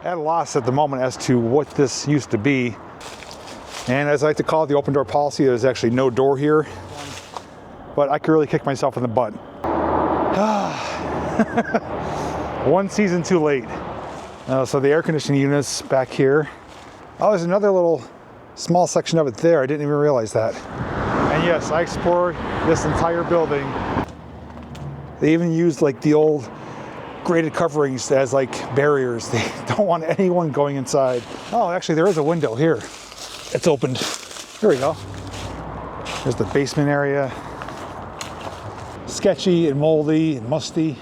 at a loss at the moment as to what this used to be. And as I like to call it, the open door policy, there's actually no door here. But I could really kick myself in the butt. One season too late. So the air conditioning units back here. Oh, there's another little small section of it there. I didn't even realize that. And yes, I explored this entire building. They even used like the old grated coverings as like barriers. They don't want anyone going inside. Oh, actually there is a window here. It's opened. Here we go. There's the basement area. Sketchy and moldy and musty.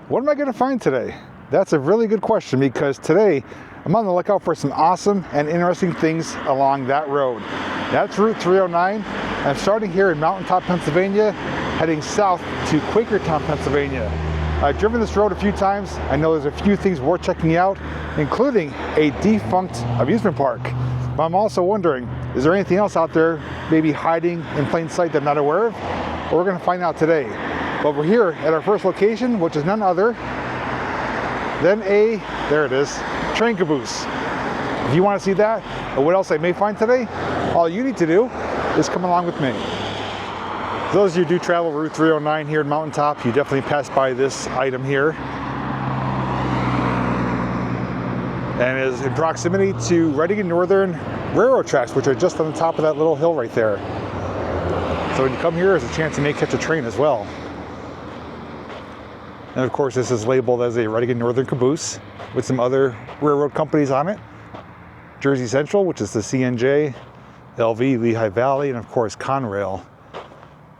What am I going to find today? That's a really good question, because today I'm on the lookout for some awesome and interesting things along that road. That's Route 309. I'm starting here in Mountaintop, Pennsylvania, heading south to Quakertown, Pennsylvania. I've driven this road a few times. I know there's a few things worth checking out, including a defunct amusement park. But I'm also wondering, is there anything else out there maybe hiding in plain sight that I'm not aware of? Well, we're going to find out today. But we're here at our first location, which is none other than there it is, train caboose. If you want to see that, or what else I may find today, all you need to do is come along with me. For those of you who do travel Route 309 here in Mountaintop, you definitely pass by this item here. And is in proximity to Reading and Northern railroad tracks, which are just on the top of that little hill right there. So when you come here, there's a chance you may catch a train as well. And of course, this is labeled as a Reading and Northern caboose with some other railroad companies on it. Jersey Central, which is the CNJ, LV, Lehigh Valley, and of course Conrail,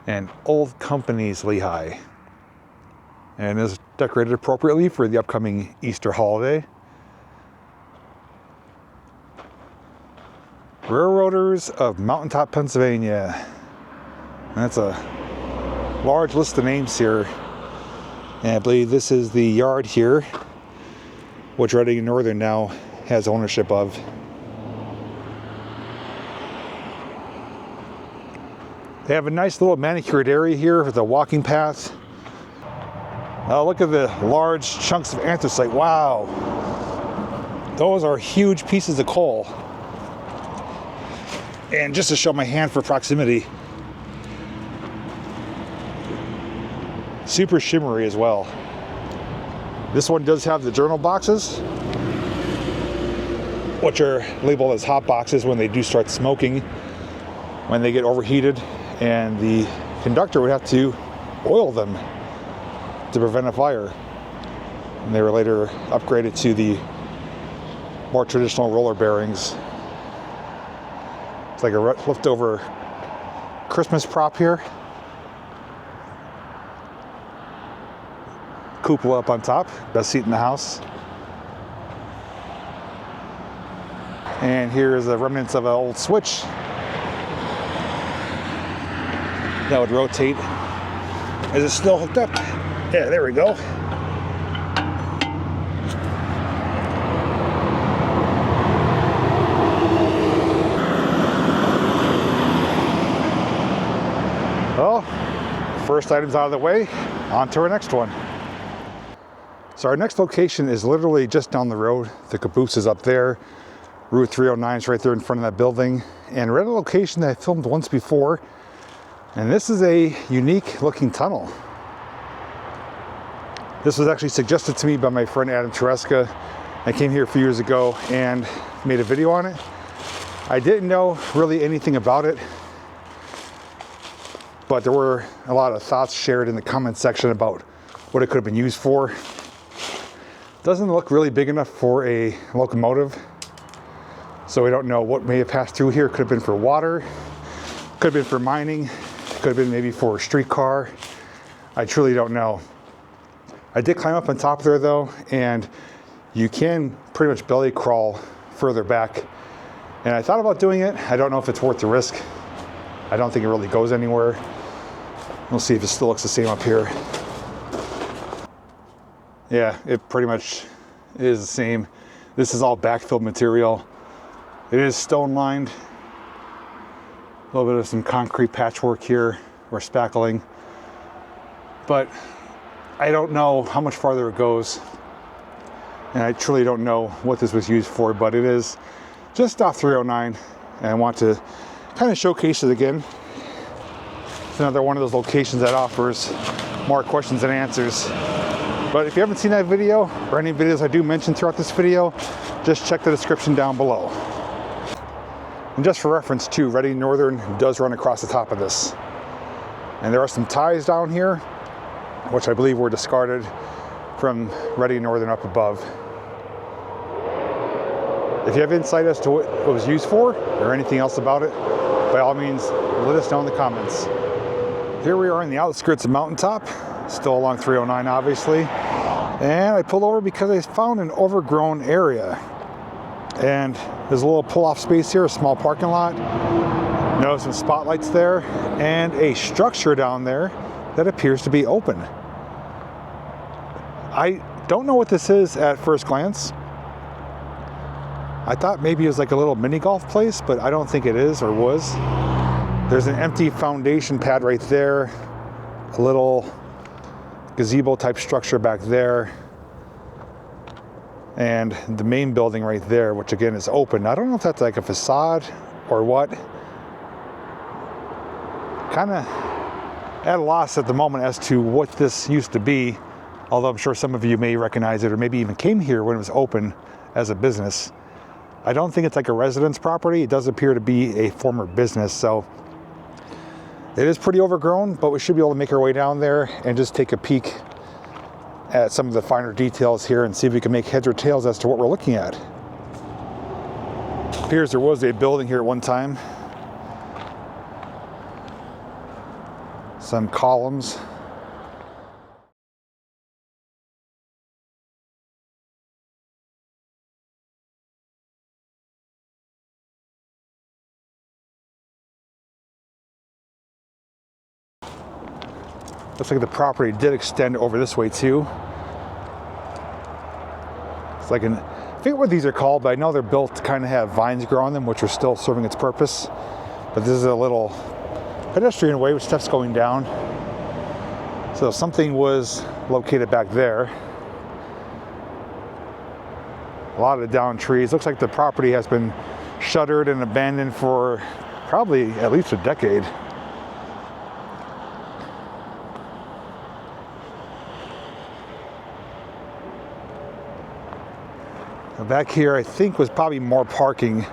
and Old Companies Lehigh. And is decorated appropriately for the upcoming Easter holiday. Railroaders of Mountaintop, Pennsylvania. And that's a large list of names here. And I believe this is the yard here, which Reading and Northern now has ownership of. They have a nice little manicured area here with a walking path. Look at the large chunks of anthracite. Wow. Those are huge pieces of coal. And just to show my hand for proximity, super shimmery as well. This one does have the journal boxes, which are labeled as hot boxes when they do start smoking, when they get overheated, and the conductor would have to oil them to prevent a fire. And they were later upgraded to the more traditional roller bearings. It's like a leftover Christmas prop here. Cupola up on top, best seat in the house. And here is the remnants of an old switch that would rotate. Is it still hooked up? Yeah, there we go. Well, first item's out of the way, on to our next one. So our next location is literally just down the road. The caboose is up there. Route 309 is right there in front of that building. And we're at a location that I filmed once before. And this is a unique looking tunnel. This was actually suggested to me by my friend Adam Tereska. I came here a few years ago and made a video on it. I didn't know really anything about it, but there were a lot of thoughts shared in the comment section about what it could have been used for. Doesn't look really big enough for a locomotive, so we don't know what may have passed through here. Could have been for water, could have been for mining, could have been maybe for a streetcar. I truly don't know. I did climb up on top there though, and you can pretty much belly crawl further back. And I thought about doing it. I don't know if it's worth the risk. I don't think it really goes anywhere. We'll see if it still looks the same up here. Yeah, it pretty much is the same. This is all backfilled material. It is stone lined. A little bit of some concrete patchwork here, or spackling. But I don't know how much farther it goes. And I truly don't know what this was used for, but it is just off 309. And I want to kind of showcase it again. It's another one of those locations that offers more questions than answers. But if you haven't seen that video, or any videos I do mention throughout this video, just check the description down below. And just for reference too, Reading Northern does run across the top of this. And there are some ties down here, which I believe were discarded from Reading Northern up above. If you have insight as to what it was used for, or anything else about it, by all means, let us know in the comments. Here we are in the outskirts of Mountaintop, still along 309 obviously. And I pulled over because I found an overgrown area. And there's a little pull-off space here, a small parking lot. Notice some spotlights there, and a structure down there that appears to be open. I don't know what this is at first glance. I thought maybe it was like a little mini golf place, but I don't think it is or was. There's an empty foundation pad right there, a little gazebo type structure back there, and the main building right there, which again is open. I don't know if that's like a facade or what. Kind of at a loss at the moment as to what this used to be, although I'm sure some of you may recognize it or maybe even came here when it was open as a business. I don't think it's like a residence property. It does appear to be a former business, so it is pretty overgrown, but we should be able to make our way down there and just take a peek at some of the finer details here and see if we can make heads or tails as to what we're looking at. It appears there was a building here at one time. Some columns. Looks like the property did extend over this way too. It's like I forget what these are called, but I know they're built to kind of have vines grow on them, which are still serving its purpose. But this is a little pedestrian way with steps going down. So something was located back there. A lot of down trees. Looks like the property has been shuttered and abandoned for probably at least a decade. Back here, I think, was probably more parking.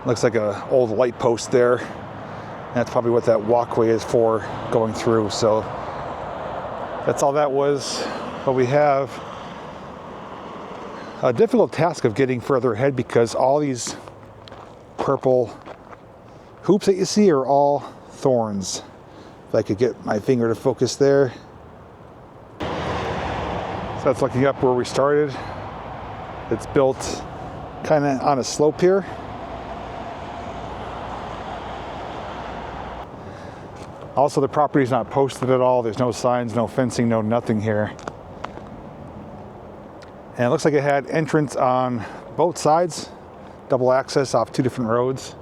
Looks like an old light post there. That's probably what that walkway is for going through. So that's all that was. But we have a difficult task of getting further ahead because all these purple hoops that you see are all thorns. If I could get my finger to focus there. So that's looking up where we started. It's built kind of on a slope here. Also, the property is not posted at all. There's no signs, no fencing, no nothing here. And it looks like it had entrance on both sides, double access off two different roads.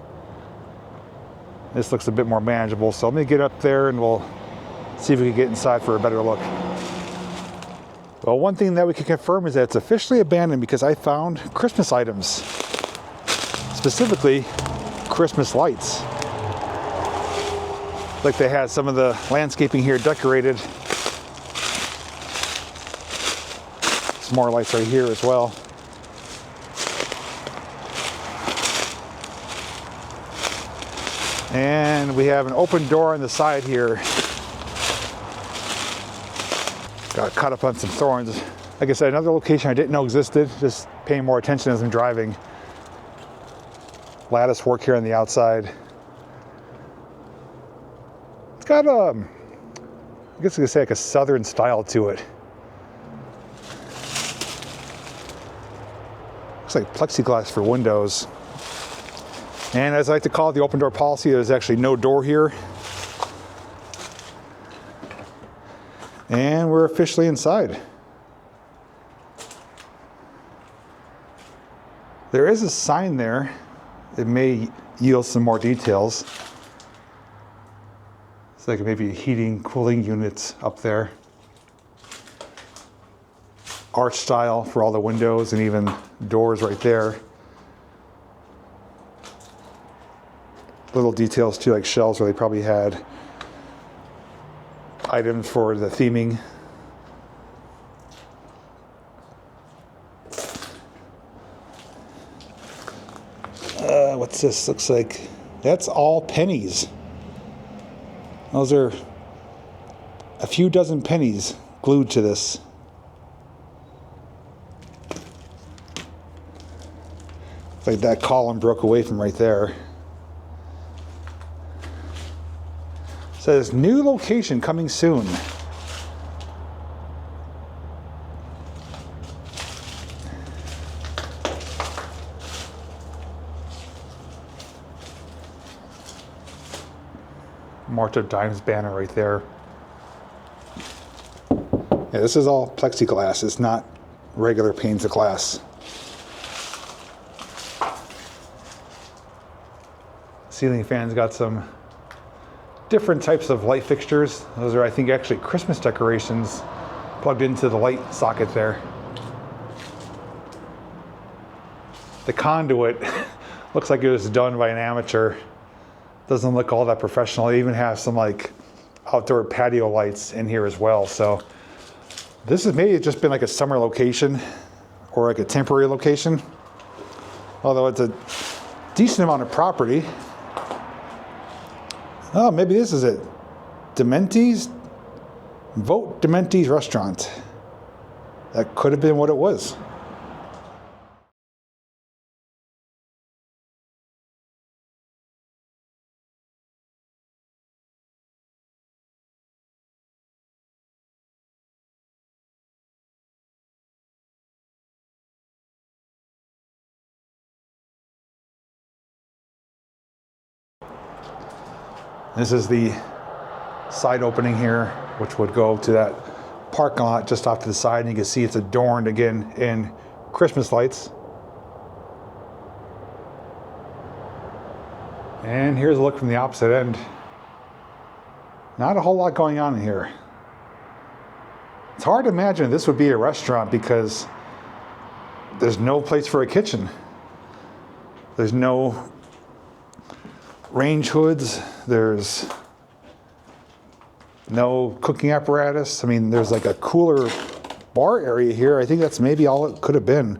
This looks a bit more manageable. So let me get up there and we'll see if we can get inside for a better look. Well, one thing that we can confirm is that it's officially abandoned because I found Christmas items, specifically Christmas lights. Like they had some of the landscaping here decorated. Some more lights right here as well. And we have an open door on the side here. Got caught up on some thorns. Like I said, another location I didn't know existed, just paying more attention as I'm driving. Lattice work here on the outside. It's got I guess I could say like a southern style to it. Looks like plexiglass for windows. And as I like to call it, the open door policy, there's actually no door here. And we're officially inside. There is a sign there. It may yield some more details. It's like maybe heating, cooling units up there. arch style for all the windows and even doors right there. Little details too, like shelves where they probably had items for the theming. What's this? Looks like that's all pennies. Those are a few dozen pennies glued to this. Like that column broke away from right there. It says new location coming soon. March of Dimes banner right there. Yeah, this is all plexiglass. It's not regular panes of glass. Ceiling fans got some different types of light fixtures. Those are, I think, actually Christmas decorations plugged into the light socket there. The conduit looks like it was done by an amateur. Doesn't look all that professional. They even have some like outdoor patio lights in here as well. So this is maybe just been like a summer location or like a temporary location. Although it's a decent amount of property. Oh, maybe this is it. Dementi's? Vote Dementi's Restaurant. That could have been what it was. This is the side opening here, which would go to that parking lot just off to the side, and you can see it's adorned again in Christmas lights. And here's a look from the opposite end. Not a whole lot going on in here. It's hard to imagine this would be a restaurant because there's no place for a kitchen. There's no range hoods, there's no cooking apparatus. I mean, there's like a cooler bar area here. I think that's maybe all it could have been.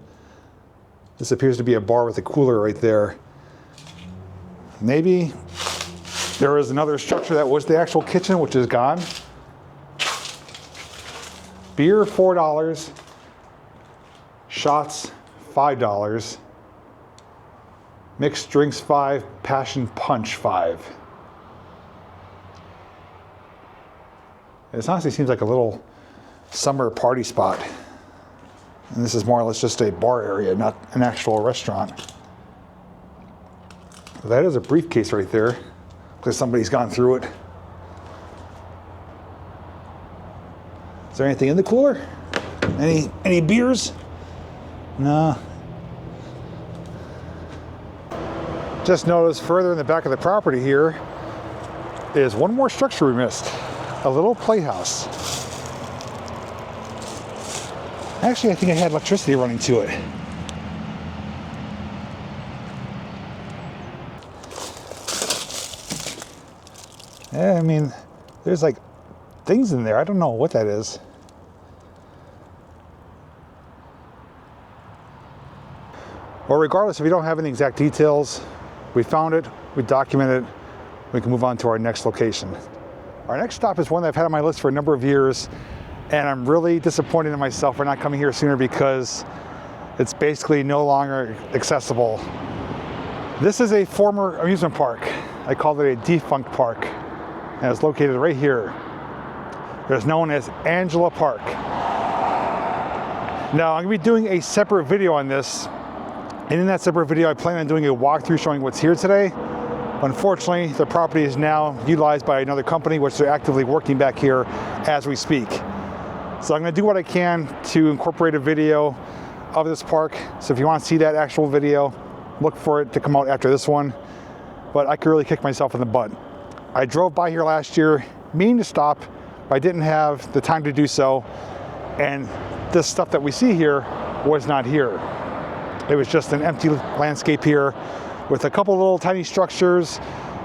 This appears to be a bar with a cooler right there. Maybe there was another structure that was the actual kitchen, which is gone. Beer, $4. Shots, $5. Mixed drinks, $5. Passion punch, $5. It honestly seems like a little summer party spot. And this is more or less just a bar area, not an actual restaurant. That is a briefcase right there, because somebody's gone through it. Is there anything in the cooler? Any beers? No. Just noticed further in the back of the property here is one more structure we missed. A little playhouse. Actually, I think I had electricity running to it. Yeah, I mean, there's like things in there. I don't know what that is. Well, regardless, if we don't have any exact details, we found it, we documented it, we can move on to our next location. Our next stop is one that I've had on my list for a number of years, and I'm really disappointed in myself for not coming here sooner because it's basically no longer accessible. This is a former amusement park. I called it a defunct park, and it's located right here. It's known as Angela Park. Now, I'm gonna be doing a separate video on this, and in that separate video, I plan on doing a walkthrough showing what's here today. Unfortunately, the property is now utilized by another company, which they're actively working back here as we speak. So I'm gonna do what I can to incorporate a video of this park. So if you wanna see that actual video, look for it to come out after this one. But I could really kick myself in the butt. I drove by here last year, meaning to stop, but I didn't have the time to do so. And this stuff that we see here was not here. It was just an empty landscape here with a couple little tiny structures,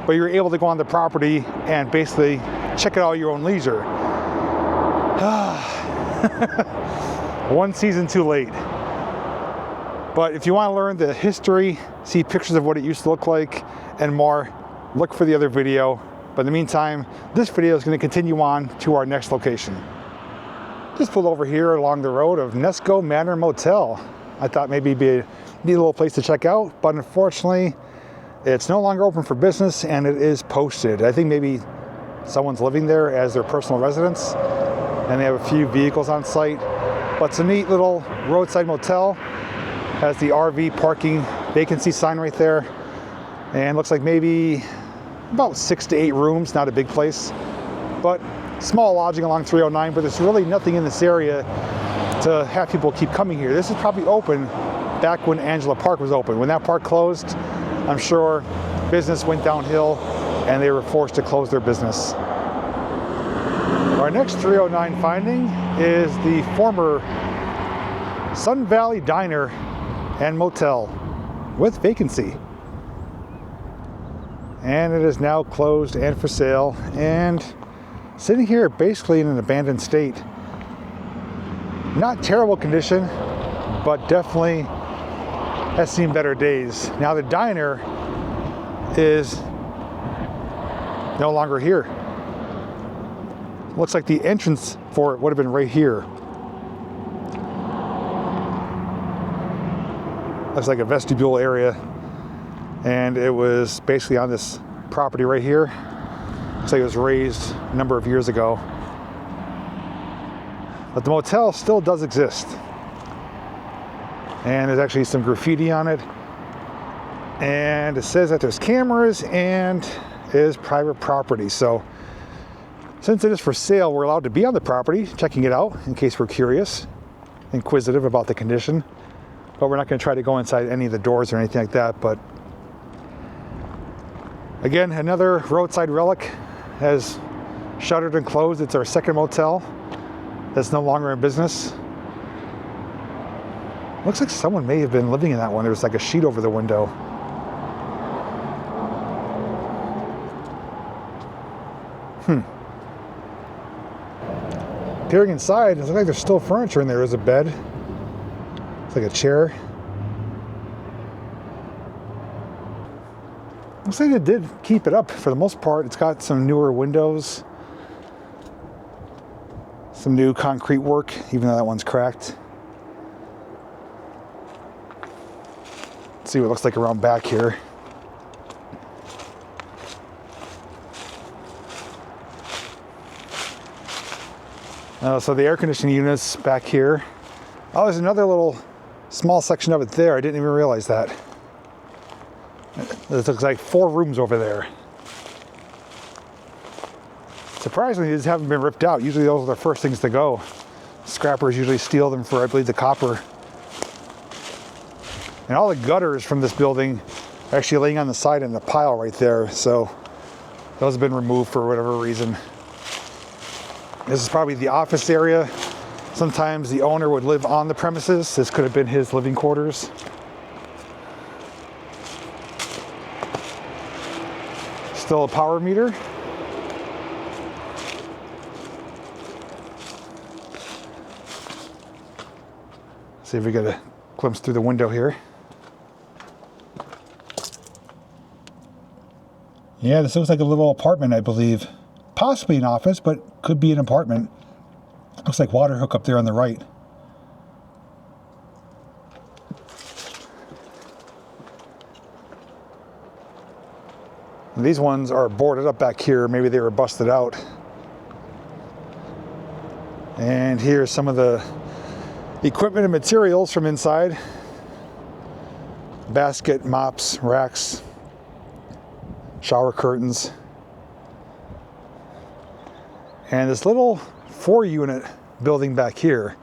but you're able to go on the property and basically check it out at your own leisure. One season too late. But if you want to learn the history, see pictures of what it used to look like and more, look for the other video. But in the meantime, this video is going to continue on to our next location. Just pulled over here along the road of Nesco Manor Motel. I thought maybe it'd be a neat little place to check out, but unfortunately, it's no longer open for business and it is posted. I think maybe someone's living there as their personal residence and they have a few vehicles on site. But it's a neat little roadside motel. Has the RV parking vacancy sign right there. And looks like maybe about 6 to 8 rooms, not a big place. But small lodging along 309, but there's really nothing in this area to have people keep coming here. This is probably open back when Angela Park was open. When that park closed, I'm sure business went downhill and they were forced to close their business. Our next 309 finding is the former Sun Valley Diner and Motel with vacancy. And it is now closed and for sale and sitting here basically in an abandoned state. Not terrible condition, but definitely has seen better days. Now the diner is no longer here. Looks like the entrance for it would have been right here. Looks like a vestibule area, and it was basically on this property right here. Looks like it was raised a number of years ago. But the motel still does exist. And there's actually some graffiti on it. And it says that there's cameras and it is private property. So since it is for sale, we're allowed to be on the property, checking it out in case we're curious, inquisitive about the condition. But we're not going to try to go inside any of the doors or anything like that. But again, another roadside relic has shuttered and closed. It's our second motel that's no longer in business. Looks like someone may have been living in that one. There was like a sheet over the window. Peering inside, it looks like there's still furniture in there. There's a bed. It's like a chair. Looks like it did keep it up for the most part. It's got some newer windows. Some new concrete work, even though that one's cracked. Let's see what it looks like around back here. So the air conditioning units back here. Oh, there's another little small section of it there. I didn't even realize that. It looks like 4 rooms over there. Surprisingly, these haven't been ripped out. Usually those are the first things to go. Scrappers usually steal them for, I believe, the copper. And all the gutters from this building are actually laying on the side in the pile right there. So those have been removed for whatever reason. This is probably the office area. Sometimes the owner would live on the premises. This could have been his living quarters. Still a power meter. See if we get a glimpse through the window here. Yeah, this looks like a little apartment, I believe. Possibly an office, but could be an apartment. Looks like water hook up there on the right. These ones are boarded up back here. Maybe they were busted out. And here's some of the equipment and materials from inside. Basket, mops, racks, shower curtains. And this little 4-unit building back here,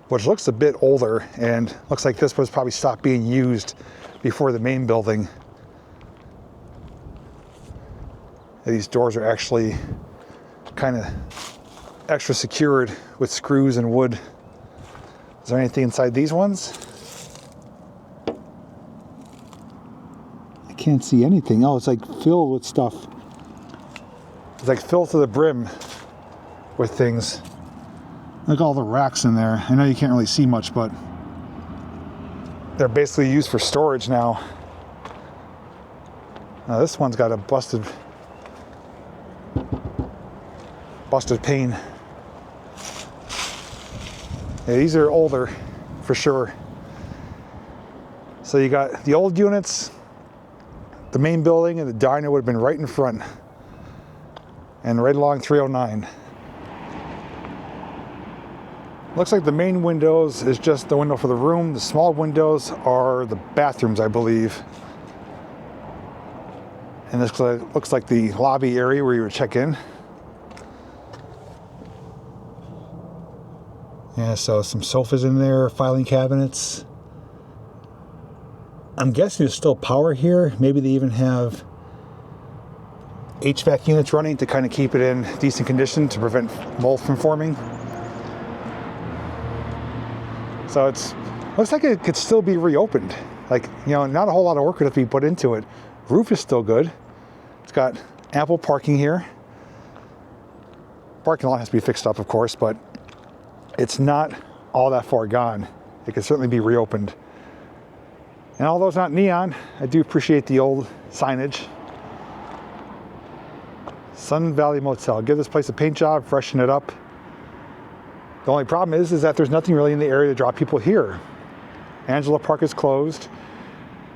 which looks a bit older and looks like this was probably stopped being used before the main building. These doors are actually kind of extra secured with screws and wood. Is there anything inside these ones? I can't see anything. Oh, it's like filled with stuff. It's like filled to the brim with things. Look at all the racks in there. I know you can't really see much, but they're basically used for storage now. Now this one's got a busted pane. Yeah, these are older for sure. So you got the old units, the main building, and the diner would have been right in front and right along 309. Looks like the main windows is just the window for the room. The small windows are the bathrooms, I believe. And this looks like the lobby area where you would check in. Yeah, so some sofas in there, filing cabinets. I'm guessing there's still power here. Maybe they even have HVAC units running to kind of keep it in decent condition to prevent mold from forming. So it's looks like it could still be reopened. Like, you know, not a whole lot of work would have to be put into it. Roof is still good. It's got ample parking here. Parking lot has to be fixed up, of course, but it's not all that far gone. It could certainly be reopened. And although it's not neon, I do appreciate the old signage. Sun Valley Motel. Give this place a paint job, freshen it up. The only problem is that there's nothing really in the area to draw people here. Angela Park is closed,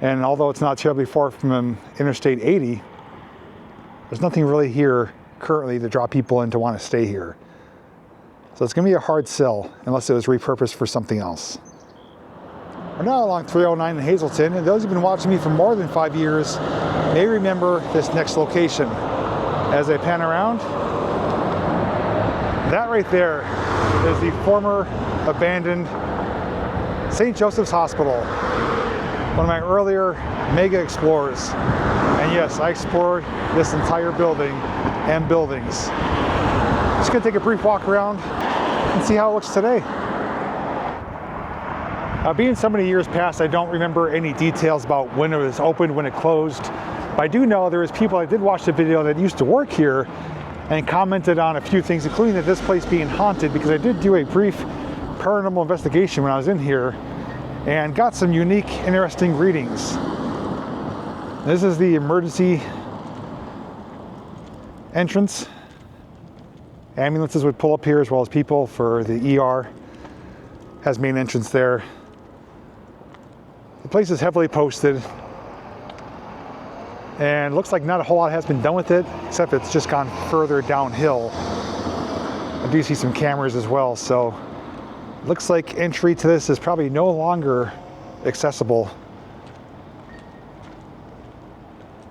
and although it's not terribly far from Interstate 80, there's nothing really here currently to draw people in to want to stay here. So it's going to be a hard sell unless it was repurposed for something else. We're now along 309 in Hazleton, and those who've been watching me for more than 5 years may remember this next location. As I pan around, that right there is the former abandoned St. Joseph's Hospital, one of my earlier mega explorers. And yes, I explored this entire building and buildings. Just gonna take a brief walk around and see how it looks today. Being so many years past, I don't remember any details about when it was opened, when it closed. But I do know there was people that did watch the video that used to work here and commented on a few things, including that this place being haunted, because I did do a brief paranormal investigation when I was in here and got some unique, interesting readings. This is the emergency entrance. Ambulances would pull up here as well as people for the ER. Has main entrance there. The place is heavily posted, and looks like not a whole lot has been done with it, except it's just gone further downhill. I do see some cameras as well, so looks like entry to this is probably no longer accessible.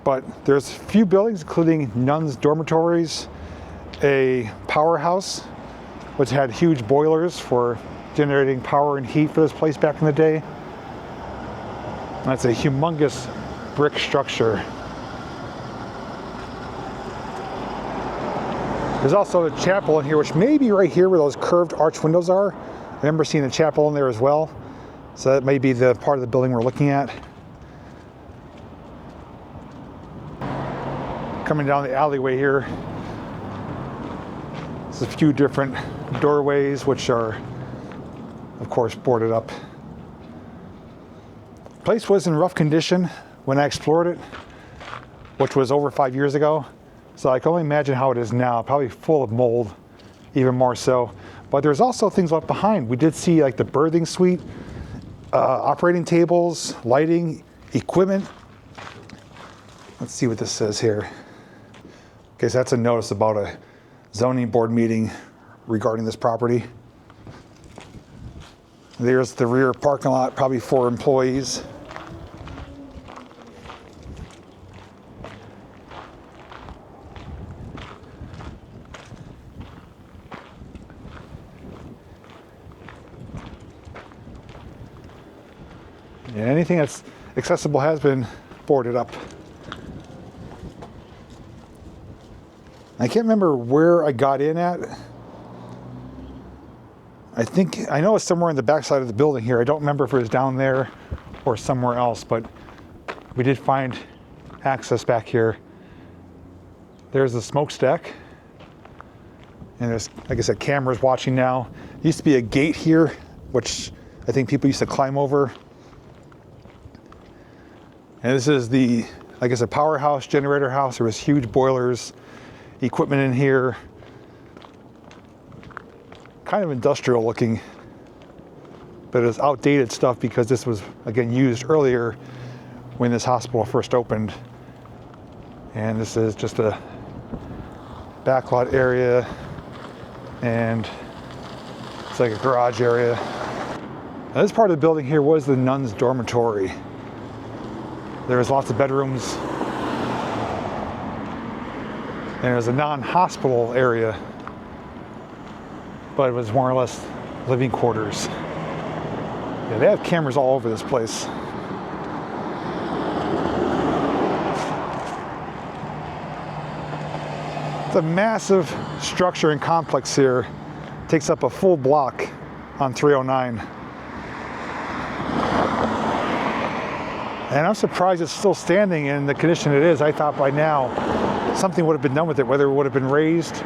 But there's a few buildings, including nuns' dormitories, a powerhouse, which had huge boilers for generating power and heat for this place back in the day. That's a humongous brick structure. There's also a chapel in here, which may be right here where those curved arch windows are. I remember seeing a chapel in there as well. So that may be the part of the building we're looking at. Coming down the alleyway here, there's a few different doorways, which are, of course, boarded up. The place was in rough condition when I explored it, which was over 5 years ago. So I can only imagine how it is now, probably full of mold, even more so. But there's also things left behind. We did see like the birthing suite, operating tables, lighting, equipment. Let's see what this says here. Okay, so that's a notice about a zoning board meeting regarding this property. There's the rear parking lot, probably for employees. And anything that's accessible has been boarded up. I can't remember where I got in at. I know it's somewhere in the backside of the building here. I don't remember if it was down there or somewhere else, but we did find access back here. There's the smokestack. And there's, like I said, cameras watching now. There used to be a gate here, which I think people used to climb over. And this is the, like I said, powerhouse, generator house. There was huge boilers, equipment in here. Kind of industrial looking, but it's outdated stuff because this was, again, used earlier when this hospital first opened. And this is just a backlot area, and it's like a garage area. Now, this part of the building here was the nuns' dormitory. There was lots of bedrooms. And there's a non-hospital area, but it was more or less living quarters. Yeah, they have cameras all over this place. It's a massive structure and complex here. It takes up a full block on 309. And I'm surprised it's still standing in the condition it is. I thought by now something would have been done with it, whether it would have been raised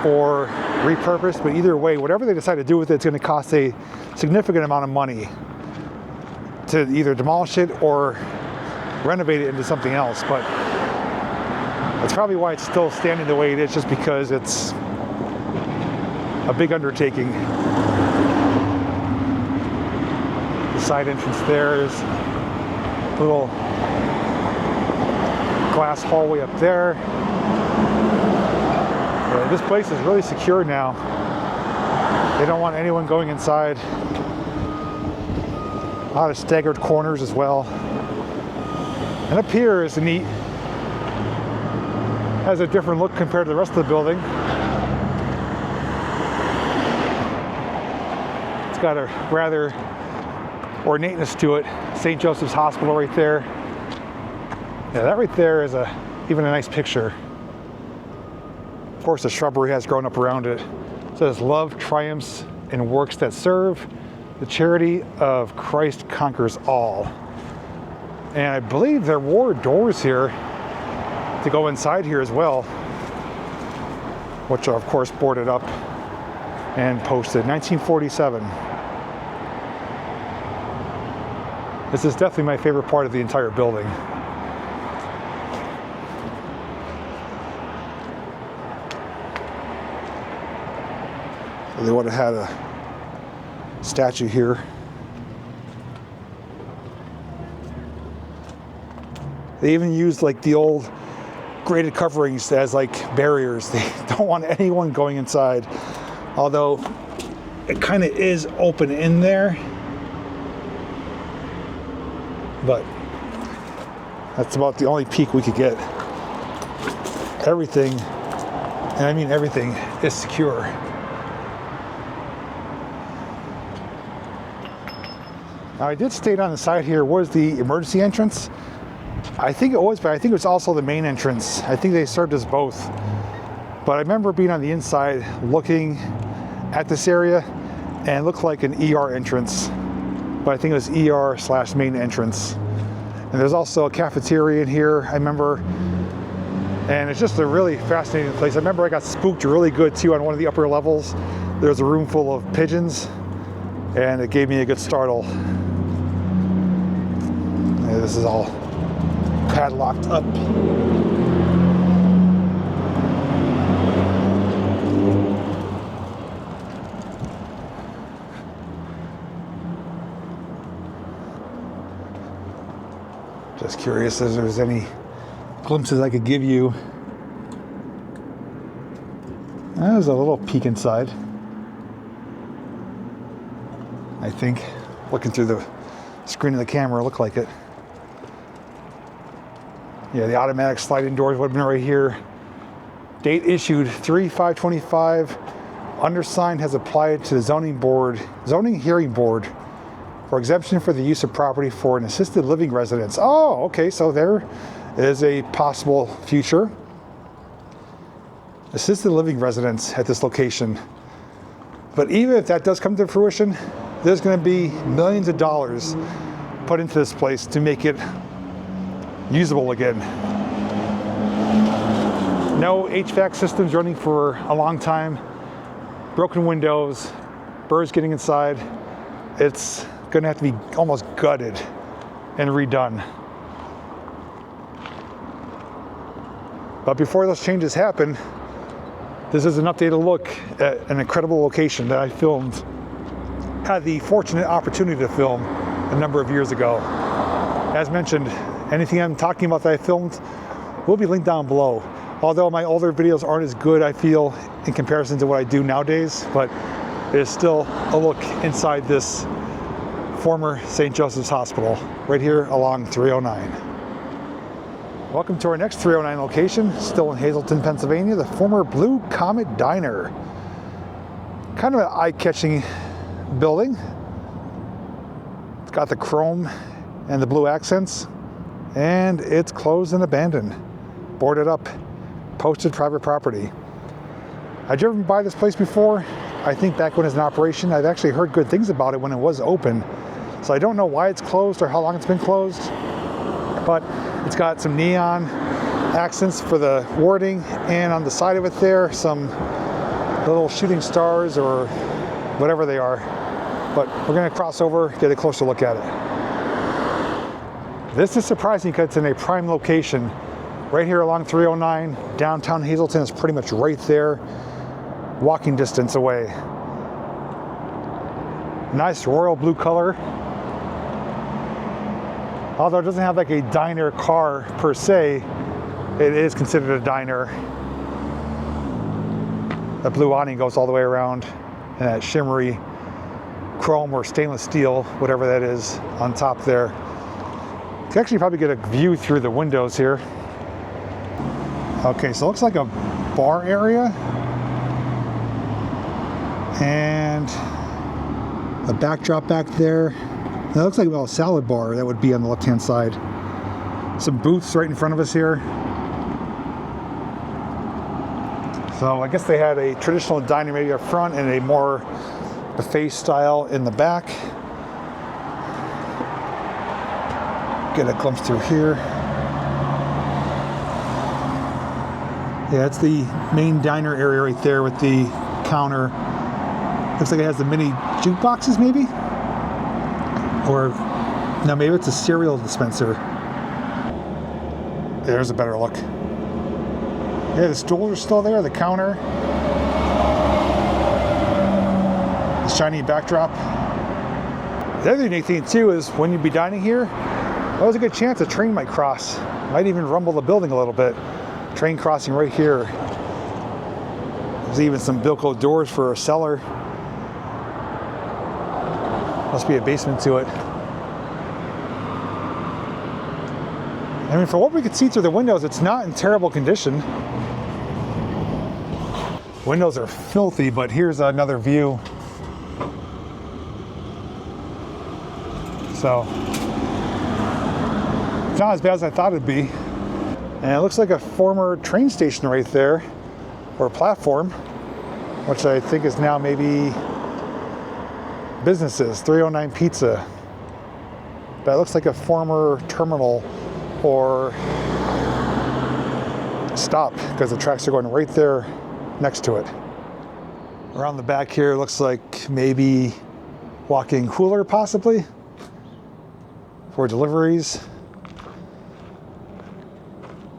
or repurposed, but either way, whatever they decide to do with it, it's going to cost a significant amount of money to either demolish it or renovate it into something else. But that's probably why it's still standing the way it is, just because it's a big undertaking. The side entrance there is a little glass hallway up there. Yeah, this place is really secure now. They don't want anyone going inside. A lot of staggered corners as well. And up here is neat. Has a different look compared to the rest of the building. It's got a rather ornateness to it. St. Joseph's Hospital right there. Yeah, that right there is even a nice picture. Of course, the shrubbery has grown up around it. It says, "Love triumphs in works that serve. The charity of Christ conquers all." And I believe there were doors here to go inside here as well, which are of course boarded up and posted. 1947. This is definitely my favorite part of the entire building. They would have had a statue here. They even used like the old grated coverings as like barriers. They don't want anyone going inside, although it kind of is open in there, but that's about the only peek we could get. Everything, and I mean everything, is secure. Now, I did state on the side here was the emergency entrance. I think it was, but I think it was also the main entrance. I think they served as both. But I remember being on the inside looking at this area, and it looked like an ER entrance. But I think it was ER/main entrance. And there's also a cafeteria in here, I remember. And it's just a really fascinating place. I remember I got spooked really good too on one of the upper levels. There's a room full of pigeons, and it gave me a good startle. Yeah, this is all padlocked up. Just curious if there's any glimpses I could give you. There's a little peek inside, I think. Looking through the screen of the camera, looked like it. Yeah, the automatic sliding doors would have been right here. Date issued 3/5/25. Undersigned has applied to the zoning hearing board for exemption for the use of property for an assisted living residence. Oh, okay, so there is a possible future assisted living residence at this location. But even if that does come to fruition, there's going to be millions of dollars put into this place to make it usable again. No HVAC systems running for a long time, broken windows, birds getting inside. It's going to have to be almost gutted and redone. But before those changes happen, this is an updated look at an incredible location that I had the fortunate opportunity to film a number of years ago. As mentioned, anything I'm talking about that I filmed will be linked down below. Although my older videos aren't as good, I feel, in comparison to what I do nowadays, but it is still a look inside this former St. Joseph's Hospital, right here along 309. Welcome to our next 309 location, still in Hazleton, Pennsylvania, the former Blue Comet Diner. Kind of an eye-catching building. It's got the chrome and the blue accents, and it's closed and abandoned, boarded up, posted private property. I've driven by this place before. I think back when it was in operation. I've actually heard good things about it when it was open. So I don't know why it's closed or how long it's been closed, but it's got some neon accents for the wording, and on the side of it there, some little shooting stars or whatever they are. But we're gonna cross over, get a closer look at it. This is surprising because it's in a prime location, right here along 309. Downtown Hazleton is pretty much right there, walking distance away. Nice royal blue color. Although it doesn't have like a diner car per se, it is considered a diner. The blue awning goes all the way around, and that shimmery chrome or stainless steel, whatever that is, on top there. You can actually probably get a view through the windows here. Okay, so it looks like a bar area, and a backdrop back there. That looks like a salad bar that would be on the left-hand side. Some booths right in front of us here. So I guess they had a traditional dining maybe up front and a more buffet style in the back. Get a glimpse through here. Yeah, it's the main diner area right there with the counter. Looks like it has the mini jukeboxes maybe? Or, no, maybe it's a cereal dispenser. There's a better look. Yeah, the stools are still there, the counter. The shiny backdrop. The other unique thing too is when you'd be dining here, there's a good chance a train might cross. Might even rumble the building a little bit. Train crossing right here. There's even some Bilko doors for a cellar. Must be a basement to it. I mean, for what we could see through the windows, it's not in terrible condition. Windows are filthy, but here's another view. So, it's not as bad as I thought it'd be. And it looks like a former train station right there, or platform, which I think is now maybe businesses, 309 Pizza. That looks like a former terminal or stop, because the tracks are going right there next to it. Around the back here, looks like maybe walk-in cooler possibly for deliveries.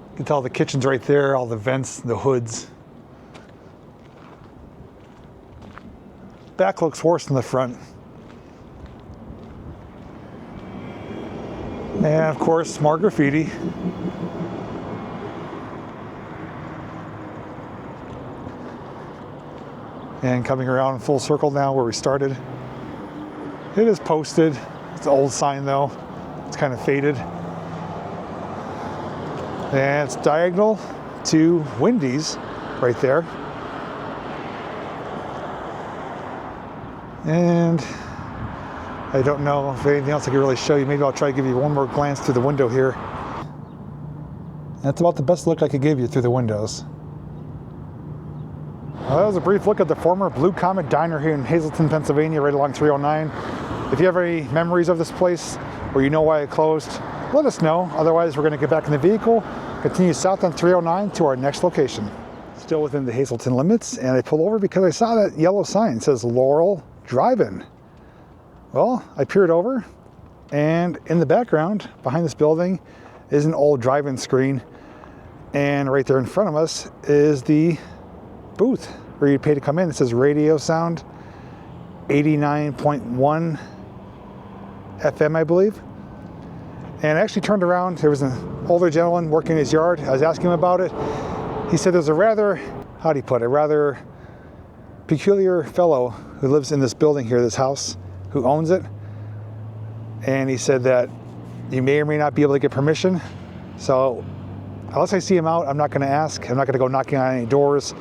You can tell the kitchen's right there, all the vents, the hoods. Back looks worse than the front. And of course, more graffiti. And coming around full circle now where we started. It is posted. It's an old sign though. It's kind of faded. And it's diagonal to Wendy's right there. And I don't know if anything else I can really show you. Maybe I'll try to give you one more glance through the window here. That's about the best look I could give you through the windows. Well, that was a brief look at the former Blue Comet Diner here in Hazleton, Pennsylvania, right along 309. If you have any memories of this place, or you know why it closed, let us know. Otherwise, we're going to get back in the vehicle, continue south on 309 to our next location. Still within the Hazleton limits, and I pulled over because I saw that yellow sign. It says Laurel Drive-In. Well, I peered over, and in the background, behind this building, is an old drive-in screen. And right there in front of us is the booth where you pay to come in. It says radio sound, 89.1 FM, I believe. And I actually turned around. There was an older gentleman working in his yard. I was asking him about it. He said there's a rather, how do you put it, rather peculiar fellow who lives in this building here, this house, who owns it. And he said that you may or may not be able to get permission. So unless I see him out, I'm not going to ask. I'm not going to go knocking on any doors.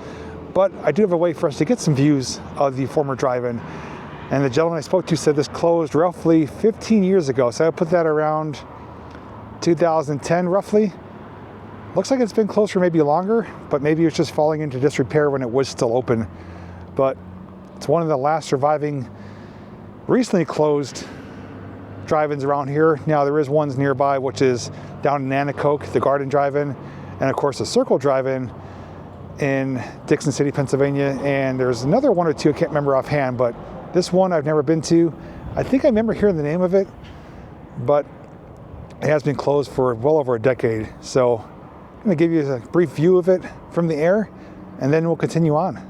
But I do have a way for us to get some views of the former drive-in. And the gentleman I spoke to said this closed roughly 15 years ago. So I put that around 2010 roughly. Looks like it's been closed for maybe longer, but maybe it's just falling into disrepair when it was still open. But it's one of the last surviving, recently closed drive-ins around here. Now there is ones nearby, which is down in Nanticoke, the Garden Drive-In, and of course the Circle Drive-In in Dixon City, Pennsylvania. And there's another one or two I can't remember offhand, but this one I've never been to. I think I remember hearing the name of it, but it has been closed for well over a decade. So I'm going to give you a brief view of it from the air, and then we'll continue on.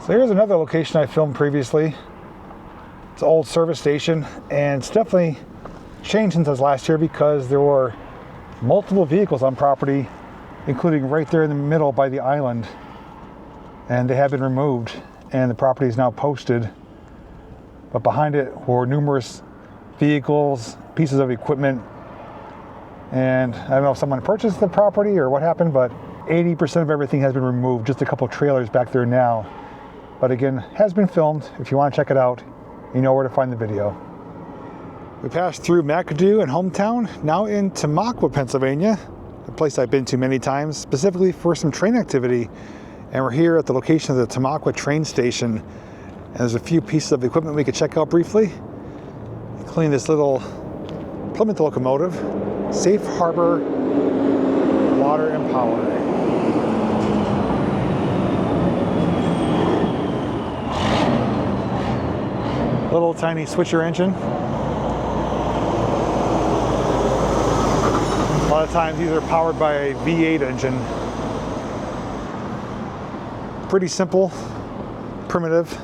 So here's another location I filmed previously. It's an old service station, and it's definitely changed since last year because there were multiple vehicles on property, including right there in the middle by the island, and they have been removed, and the property is now posted. But behind it were numerous vehicles, pieces of equipment, and I don't know if someone purchased the property or what happened, but 80% of everything has been removed. Just a couple trailers back there now. But again, has been filmed. If you want to check it out, you know where to find the video. We passed through McAdoo and Hometown, now in Tamaka, Pennsylvania, a place I've been to many times, specifically for some train activity. And we're here at the location of the Tamaka train station. And there's a few pieces of equipment we could check out briefly, including this little Plymouth locomotive, Safe Harbor Water and Power. Little tiny switcher engine. A lot of times these are powered by a V8 engine. Pretty simple, primitive,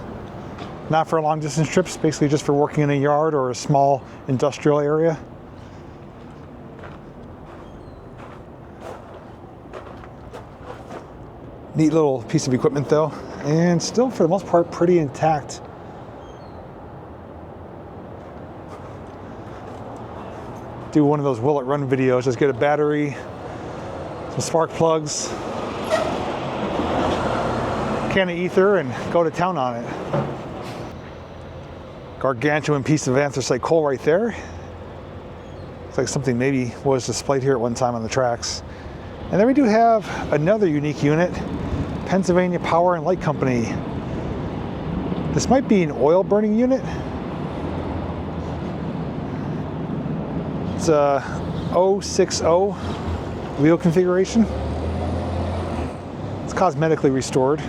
not for long distance trips, basically just for working in a yard or a small industrial area. Neat little piece of equipment though, and still for the most part pretty intact. Do one of those will it run videos, just get a battery, some spark plugs, can of ether, and go to town on it. Gargantuan piece of anthracite coal right there. Looks like something maybe was displayed here at one time on the tracks. And then we do have another unique unit, Pennsylvania Power and Light Company. This might be an oil burning unit. It's a 060 wheel configuration. It's cosmetically restored.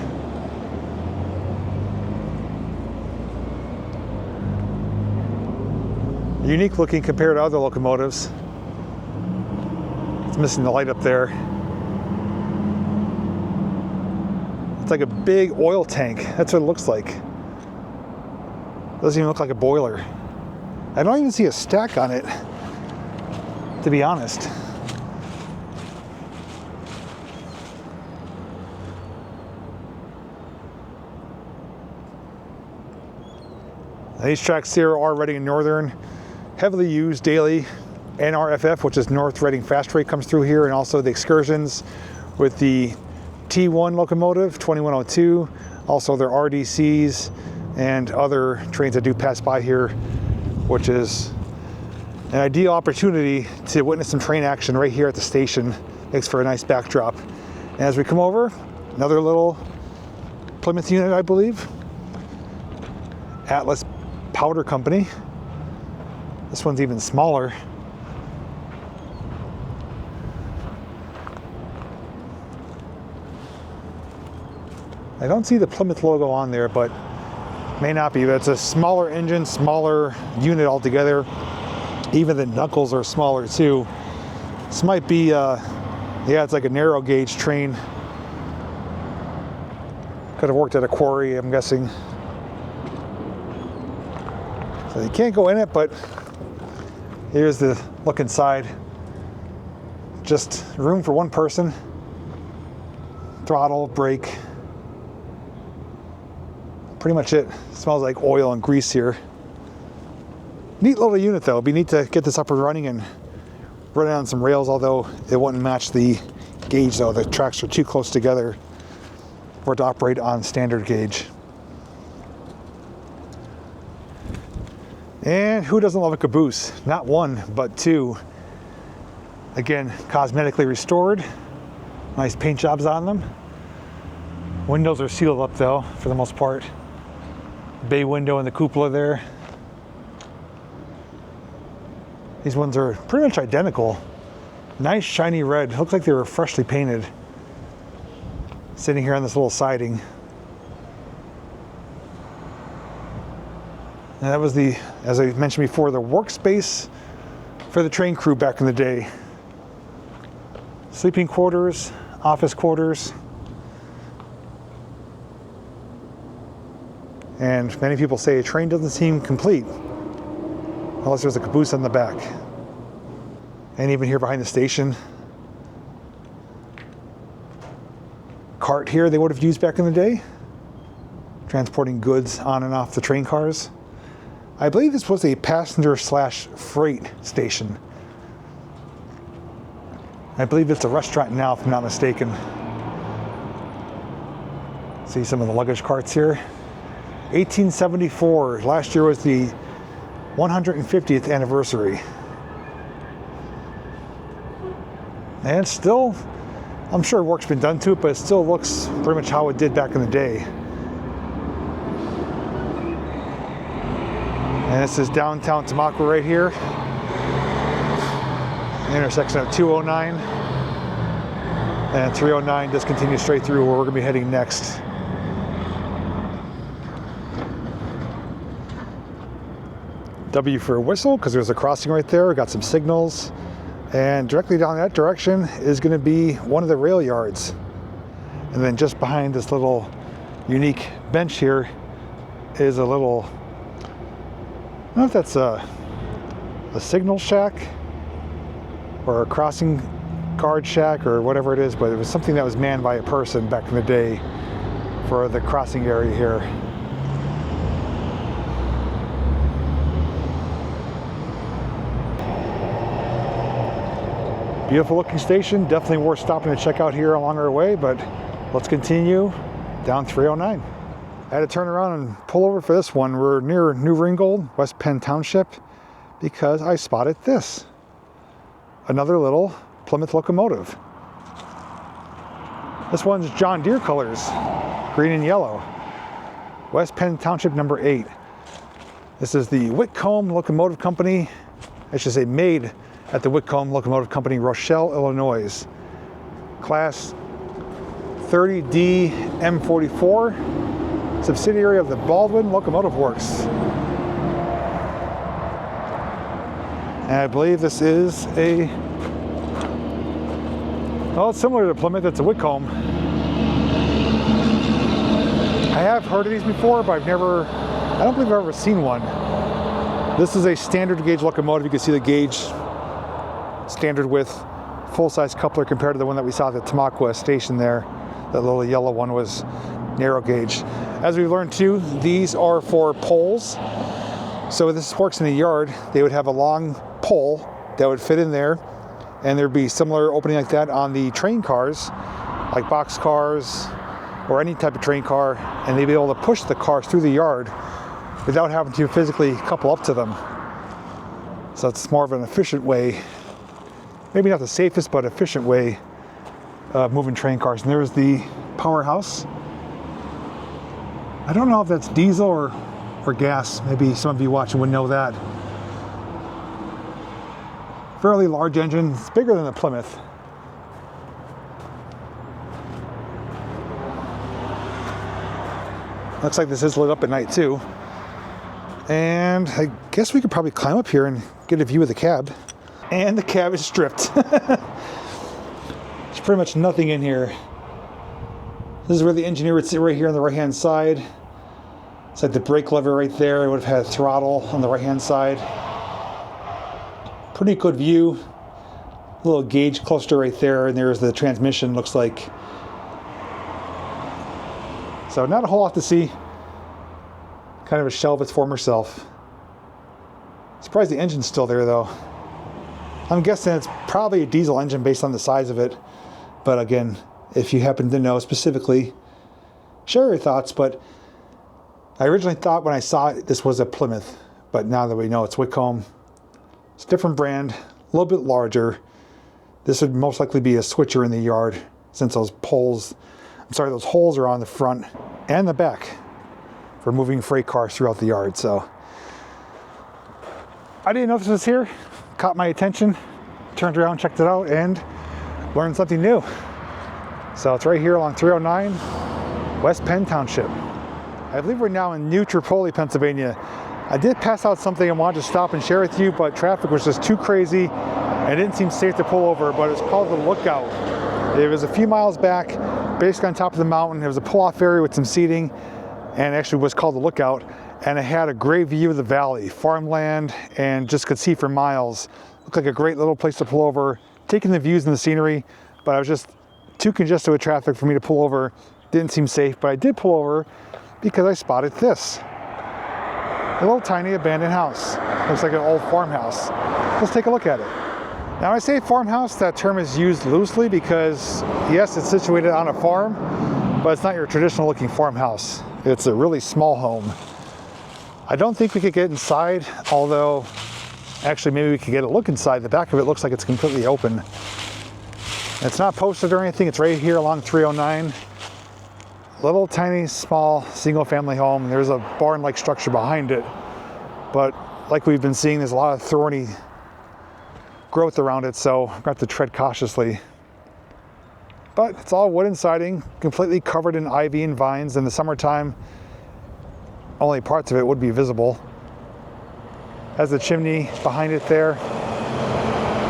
Unique looking compared to other locomotives. It's missing the light up there. It's like a big oil tank. That's what it looks like. Doesn't even look like a boiler. I don't even see a stack on it, to be honest. These tracks here are Reading and Northern, heavily used daily. NRFF, which is North Reading Fast Rate, comes through here, and also the excursions with the T1 locomotive, 2102, also their RDCs and other trains that do pass by here, which is an ideal opportunity to witness some train action right here at the station. Makes for a nice backdrop. And as we come over, another little Plymouth unit, I believe. Atlas Powder Company. This one's even smaller. I don't see the Plymouth logo on there, but may not be. But it's a smaller engine, smaller unit altogether. Even the knuckles are smaller too. This might be, yeah, it's like a narrow gauge train. Could have worked at a quarry, I'm guessing. So you can't go in it, but here's the look inside. Just room for one person. Throttle, brake. Pretty much it. Smells like oil and grease here. Neat little unit though. It'd be neat to get this up and running and run it on some rails, although it wouldn't match the gauge though. The tracks are too close together for it to operate on standard gauge. And who doesn't love a caboose? Not one, but two. Again, cosmetically restored. Nice paint jobs on them. Windows are sealed up though, for the most part. Bay window in the cupola there. These ones are pretty much identical. Nice shiny red. Looks like they were freshly painted. Sitting here on this little siding. And that was the, as I mentioned before, the workspace for the train crew back in the day. Sleeping quarters, office quarters. And many people say a train doesn't seem complete unless there's a caboose on the back. And even here behind the station, cart here they would have used back in the day, transporting goods on and off the train cars. I believe this was a passenger slash freight station. I believe it's a restaurant now, if I'm not mistaken. See some of the luggage carts here. 1874, last year was the 150th anniversary. And still, I'm sure work's been done to it, but it still looks pretty much how it did back in the day. And this is downtown Tamaka right here. The intersection of 209 and 309 just continues straight through where we're gonna be heading next. W for whistle, because there's a crossing right there. We got some signals. And directly down that direction is going to be one of the rail yards. And then just behind this little unique bench here is a little, I don't know if that's a signal shack or a crossing guard shack or whatever it is, but it was something that was manned by a person back in the day for the crossing area here. Beautiful looking station, definitely worth stopping to check out here along our way, but let's continue down 309. I had to turn around and pull over for this one. We're near New Ringgold, West Penn Township, because I spotted this. Another little Plymouth locomotive. This one's John Deere colors, green and yellow. West Penn Township number 8. This is the Whitcomb Locomotive Company. I should say made at the Whitcomb Locomotive Company, Rochelle, Illinois. Class 30D M44, subsidiary of the Baldwin Locomotive Works. And I believe this is a, well, it's similar to Plymouth, it's a Whitcomb. I have heard of these before, but I don't believe I've ever seen one. This is a standard gauge locomotive. You can see the gauge standard with full-size coupler compared to the one that we saw at the Tamaka station there. That little yellow one was narrow gauge. As we learned too, these are for poles. So if this works in a yard, they would have a long pole that would fit in there, and there'd be similar opening like that on the train cars, like box cars or any type of train car, and they'd be able to push the cars through the yard without having to physically couple up to them. So it's more of an efficient way, maybe not the safest, but efficient way of moving train cars. And there's the powerhouse. I don't know if that's diesel or gas. Maybe some of you watching would know that. Fairly large engine. It's bigger than the Plymouth. Looks like this is lit up at night too. And I guess we could probably climb up here and get a view of the cab. And the cab is stripped. There's pretty much nothing in here. This is where the engineer would sit, right here on the right hand side. It's like the brake lever right there. It would have had a throttle on the right hand side. Pretty good view. A little gauge cluster right there, and there's the transmission, looks like. So not a whole lot to see. Kind of a shell of its former self. Surprised the engine's still there though. I'm guessing it's probably a diesel engine based on the size of it. But again, if you happen to know specifically, share your thoughts. But I originally thought when I saw it, this was a Plymouth. But now that we know it's Whitcomb, it's a different brand, a little bit larger. This would most likely be a switcher in the yard, since those holes are on the front and the back for moving freight cars throughout the yard. So I didn't know this was here. Caught my attention, turned around, checked it out, and learned something new. So it's right here along 309, West Penn Township. I believe we're now in New Tripoli, Pennsylvania. I did pass out something I wanted to stop and share with you, but traffic was just too crazy and it didn't seem safe to pull over, but it's called the Lookout. It was a few miles back, basically on top of the mountain. It was a pull-off area with some seating, and actually was called the Lookout. And it had a great view of the valley, farmland, and just could see for miles. Looked like a great little place to pull over, taking the views and the scenery, but I was just too congested with traffic for me to pull over. Didn't seem safe, but I did pull over because I spotted this. A little tiny abandoned house. Looks like an old farmhouse. Let's take a look at it. Now when I say farmhouse, that term is used loosely because yes, it's situated on a farm, but it's not your traditional looking farmhouse. It's a really small home. I don't think we could get inside, although actually maybe we could get a look inside. The back of it looks like it's completely open. It's not posted or anything. It's right here along 309. Little tiny small single family home. There's a barn-like structure behind it, but like we've been seeing, there's a lot of thorny growth around it, so I've got to tread cautiously. But it's all wooden siding, completely covered in ivy and vines. In the summertime, only parts of it would be visible. Has the chimney behind it there,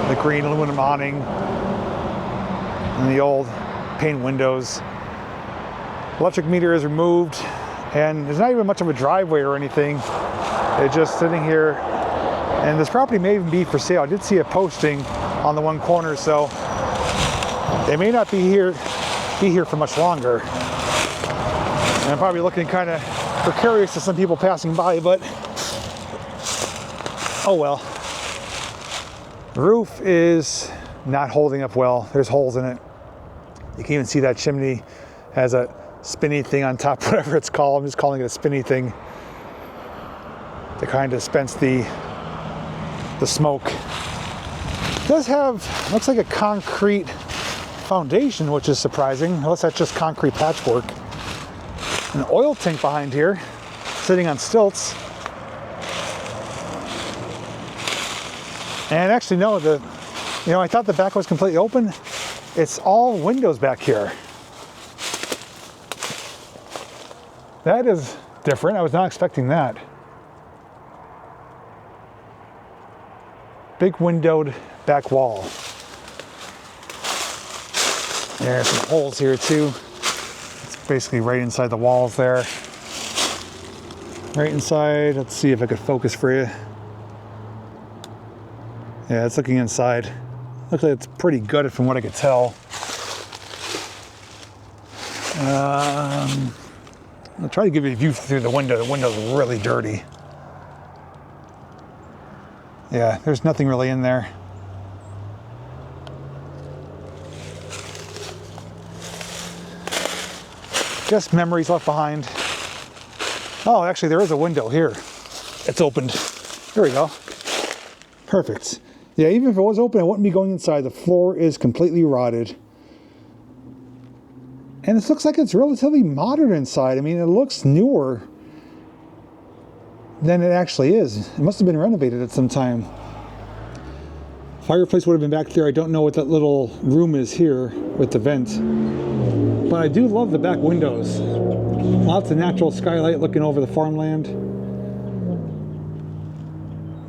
the green aluminum awning, and the old pane windows. Electric meter is removed, and there's not even much of a driveway or anything. It's just sitting here, and this property may even be for sale. I did see a posting on the one corner, so They may not be here for much longer. And I'm probably looking kind of precarious to some people passing by, but oh well. The roof is not holding up well. There's holes in it. You can even see that chimney has a spinny thing on top, whatever it's called. I'm just calling it a spinny thing to kind of dispense the smoke. It does have, looks like a concrete foundation, which is surprising, unless that's just concrete patchwork. An oil tank behind here, sitting on stilts. And actually, no, I thought the back was completely open. It's all windows back here. That is different. I was not expecting that. Big windowed back wall. There's some holes here too. It's basically right inside the walls there. Right inside, let's see if I could focus for you. Yeah, it's looking inside. Looks like it's pretty good from what I could tell. I'll try to give you a view through the window. The window's really dirty. Yeah, there's nothing really in there. Just memories left behind. Oh, actually there is a window here. It's opened. There we go. Perfect. Yeah, even if it was open, I wouldn't be going inside. The floor is completely rotted. And this looks like it's relatively modern inside. I mean, it looks newer than it actually is. It must have been renovated at some time. Fireplace would have been back there. I don't know what that little room is here with the vent. But I do love the back windows. Lots of natural skylight looking over the farmland.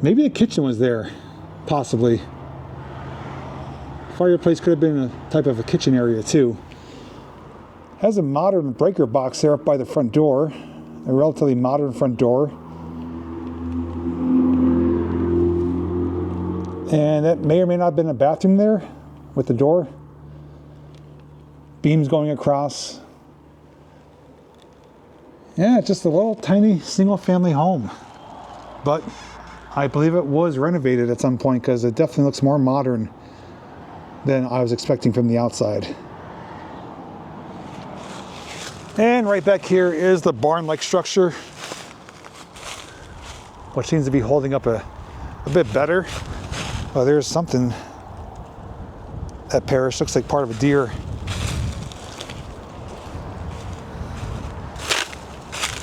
Maybe the kitchen was there, possibly. Fireplace could have been a type of a kitchen area too. Has a modern breaker box there up by the front door. A relatively modern front door. And that may or may not have been a bathroom there with the door. Beams going across. Yeah, it's just a little tiny single family home. But I believe it was renovated at some point because it definitely looks more modern than I was expecting from the outside. And right back here is the barn-like structure, which seems to be holding up a bit better. Oh, there's something that perished. Looks like part of a deer.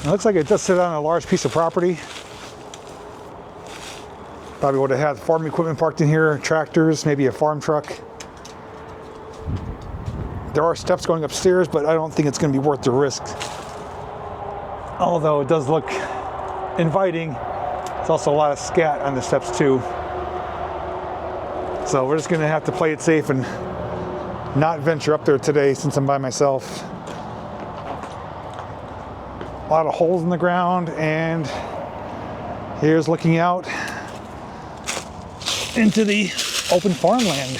It looks like it just sit on a large piece of property. Probably would have had farm equipment parked in here, tractors, maybe a farm truck. There are steps going upstairs, but I don't think it's going to be worth the risk. Although it does look inviting. There's also a lot of scat on the steps too. So we're just going to have to play it safe and not venture up there today since I'm by myself. A lot of holes in the ground, and here's looking out into the open farmland.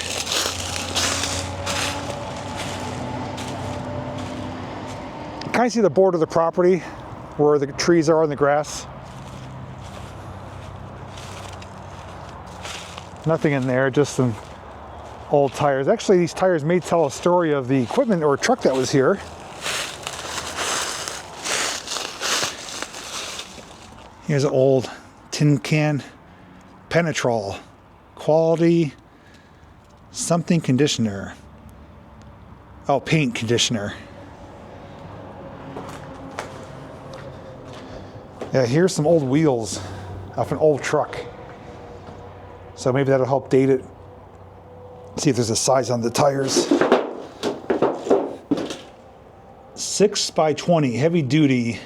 You kind of see the border of the property where the trees are in the grass. Nothing in there, just some old tires. Actually, these tires may tell a story of the equipment or truck that was here. Here's an old tin can Penetrol quality something conditioner. Oh, paint conditioner. Yeah, here's some old wheels off an old truck. So maybe that'll help date it. See if there's a size on the tires. 6x20, heavy duty.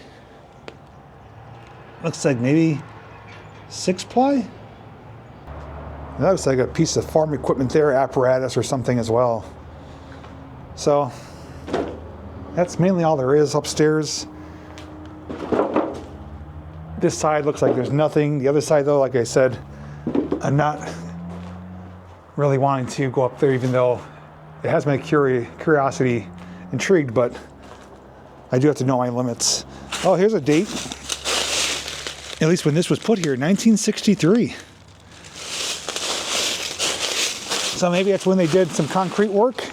Looks like maybe 6-ply? That looks like a piece of farm equipment there, apparatus or something as well. So that's mainly all there is upstairs. This side looks like there's nothing. The other side though, like I said, I'm not really wanting to go up there even though it has my curiosity intrigued, but I do have to know my limits. Oh, here's a date. At least when this was put here, 1963. So maybe that's when they did some concrete work.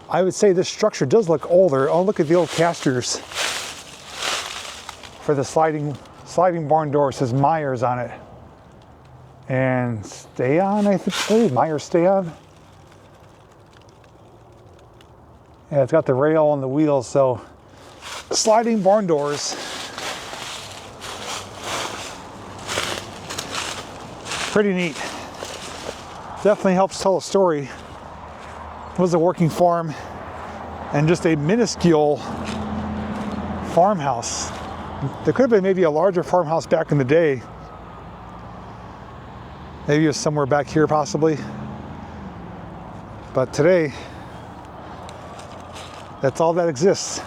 I would say this structure does look older. Oh, look at the old casters for the sliding barn door. It says Myers on it. And stay on, I believe. Myers stay on. Yeah, it's got the rail on the wheels, so sliding barn doors. Pretty neat. Definitely helps tell a story. It was a working farm and just a minuscule farmhouse. There could have been maybe a larger farmhouse back in the day. Maybe it was somewhere back here possibly. But today, that's all that exists.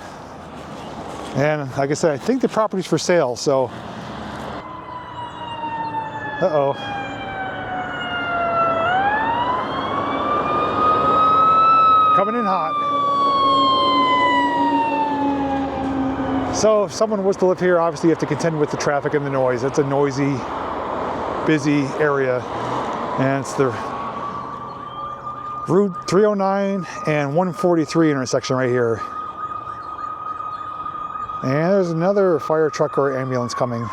And like I said, I think the property's for sale, so. Uh-oh. Coming in hot. So if someone was to live here, obviously you have to contend with the traffic and the noise. It's a noisy, busy area. And it's the Route 309 and 143 intersection right here. And there's another fire truck or ambulance coming.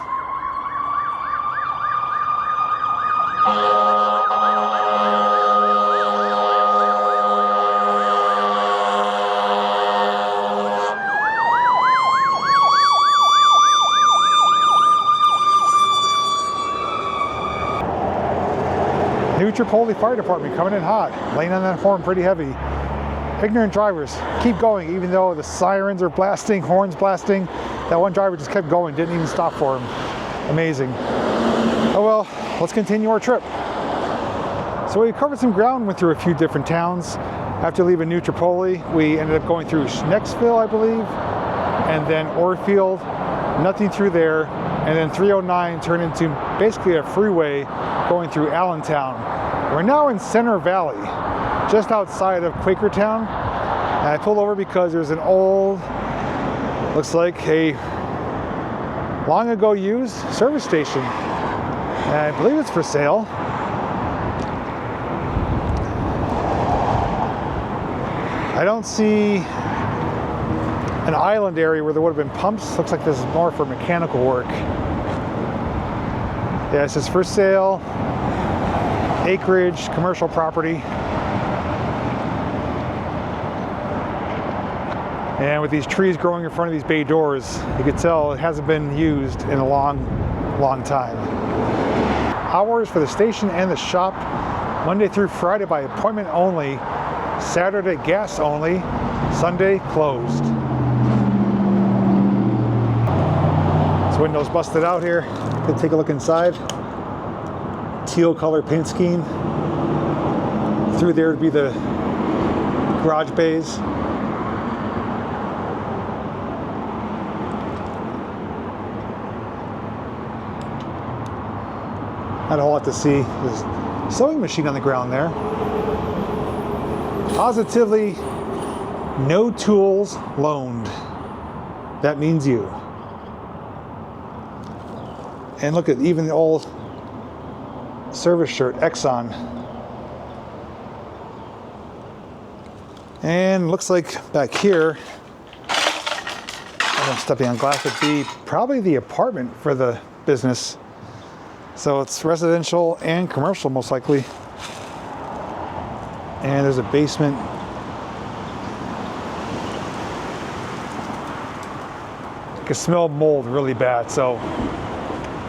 Tripoli Fire Department coming in hot, laying on that horn pretty heavy. Ignorant drivers, keep going even though the sirens are blasting, horns blasting. That one driver just kept going, didn't even stop for him. Amazing. Oh well, let's continue our trip. So we covered some ground, went through a few different towns. After leaving New Tripoli, we ended up going through Schnecksville, I believe, and then Orfield, nothing through there, and then 309 turned into basically a freeway going through Allentown. We're now in Center Valley, just outside of Quakertown. And I pulled over because there's an old, looks like a long ago used service station. And I believe it's for sale. I don't see an island area where there would have been pumps. Looks like this is more for mechanical work. Yeah, it says for sale, acreage, commercial property. And with these trees growing in front of these bay doors, you can tell it hasn't been used in a long time. Hours for the station and the shop, Monday through Friday by appointment only, Saturday gas only, Sunday closed. This window's busted out here. Let's take a look inside. Teal color paint scheme. Through there would be the garage bays. Not a whole lot to see. There's a sewing machine on the ground there. Positively, no tools loaned. That means you. And look at even the old service shirt, Exxon. And looks like back here, I'm stepping on glass, would be probably the apartment for the business. So it's residential and commercial most likely. And there's a basement. I can smell mold really bad, so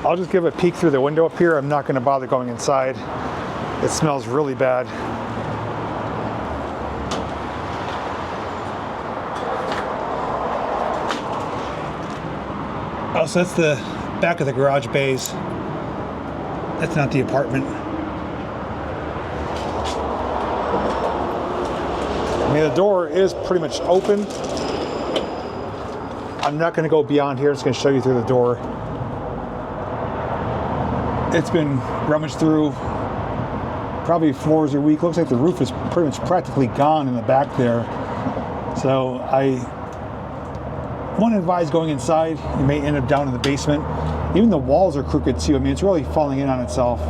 I'll just give a peek through the window up here. I'm not going to bother going inside. It smells really bad. Oh, so that's the back of the garage bays. That's not the apartment. I mean, the door is pretty much open. I'm not going to go beyond here. I'm just going to show you through the door. It's been rummaged through Probably floors are weak. Looks like the roof is pretty much practically gone in the back there. So I wouldn't advise going inside. You may end up down in the basement. Even the walls are crooked too. I mean, it's really falling in on itself.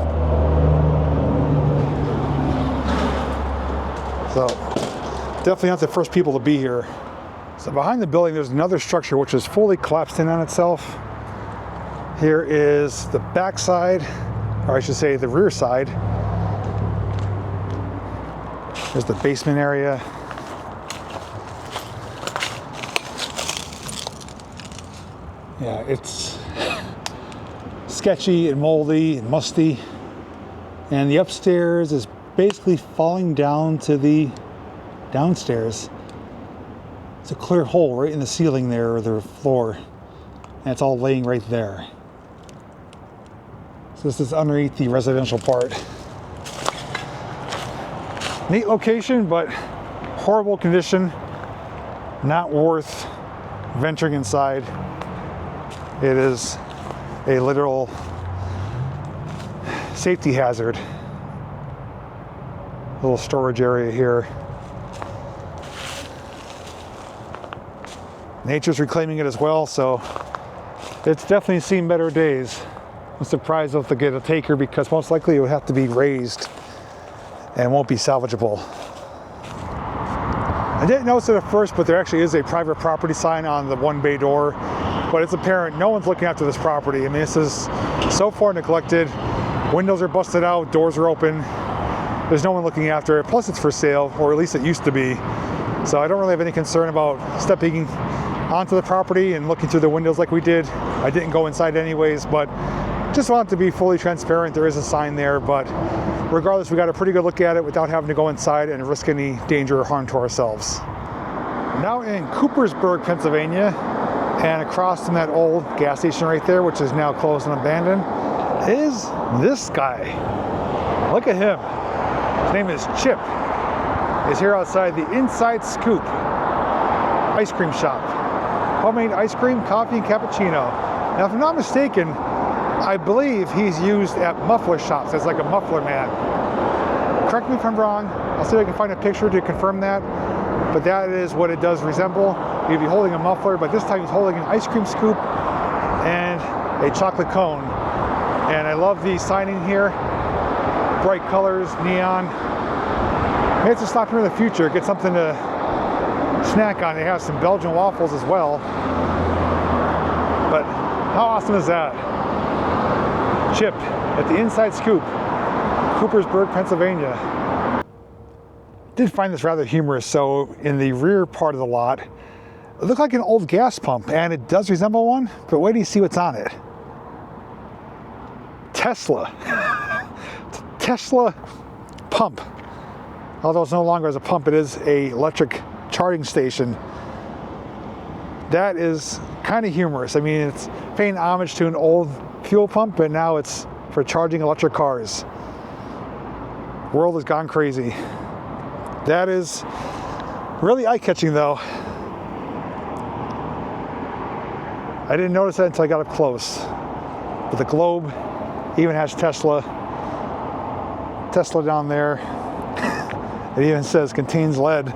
So definitely not the first people to be here. So behind the building, there's another structure which is fully collapsed in on itself. Here is the back side, or I should say the rear side. There's the basement area. Yeah, it's sketchy and moldy and musty. And the upstairs is basically falling down to the downstairs. It's a clear hole right in the ceiling there, or the floor. And it's all laying right there. So this is underneath the residential part. Neat location, but horrible condition. Not worth venturing inside. It is a literal safety hazard. Little storage area here. Nature's reclaiming it as well, so it's definitely seen better days. I'm surprised if they get a taker, because most likely it would have to be raised and won't be salvageable. I didn't notice it at first, but there actually is a private property sign on the one bay door. But it's apparent no one's looking after this property. I mean, this is so far neglected. Windows are busted out, doors are open. There's no one looking after it. Plus it's for sale, or at least it used to be. So I don't really have any concern about stepping onto the property and looking through the windows like we did. I didn't go inside anyways, but just want to be fully transparent. There is a sign there, but regardless, we got a pretty good look at it without having to go inside and risk any danger or harm to ourselves. Now in Coopersburg, Pennsylvania, and across from that old gas station right there, which is now closed and abandoned, is this guy. Look at him. His name is Chip. He's here outside the Inside Scoop ice cream shop. Homemade ice cream, coffee, and cappuccino. Now, if I'm not mistaken, I believe he's used at muffler shops as like a muffler man. Correct me if I'm wrong. I'll see if I can find a picture to confirm that. But that is what it does resemble. He'd be holding a muffler, but this time he's holding an ice cream scoop and a chocolate cone. And I love the signing here. Bright colors, neon. Maybe it's a stop here in the future. Get something to snack on. They have some Belgian waffles as well. But how awesome is that? Chip at the Inside Scoop, Coopersburg, Pennsylvania. Did find this rather humorous. So in the rear part of the lot, it looked like an old gas pump, and it does resemble one, but wait till you see what's on it. Tesla. Tesla pump. Although it's no longer as a pump, it is an electric charging station. That is kind of humorous. I mean, it's paying homage to an old fuel pump, but now it's for charging electric cars. World has gone crazy. That is really eye-catching though. I didn't notice that until I got up close. But the globe even has Tesla. Tesla down there. It even says contains lead.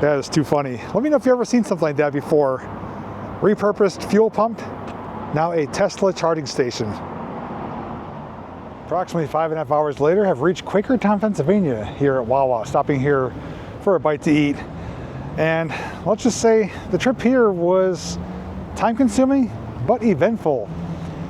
That is too funny. Let me know if you've ever seen something like that before. Repurposed fuel pump, now a Tesla charging station. Approximately 5.5 hours later, have reached Quakertown, Pennsylvania here at Wawa, stopping here for a bite to eat. And let's just say the trip here was time-consuming, but eventful.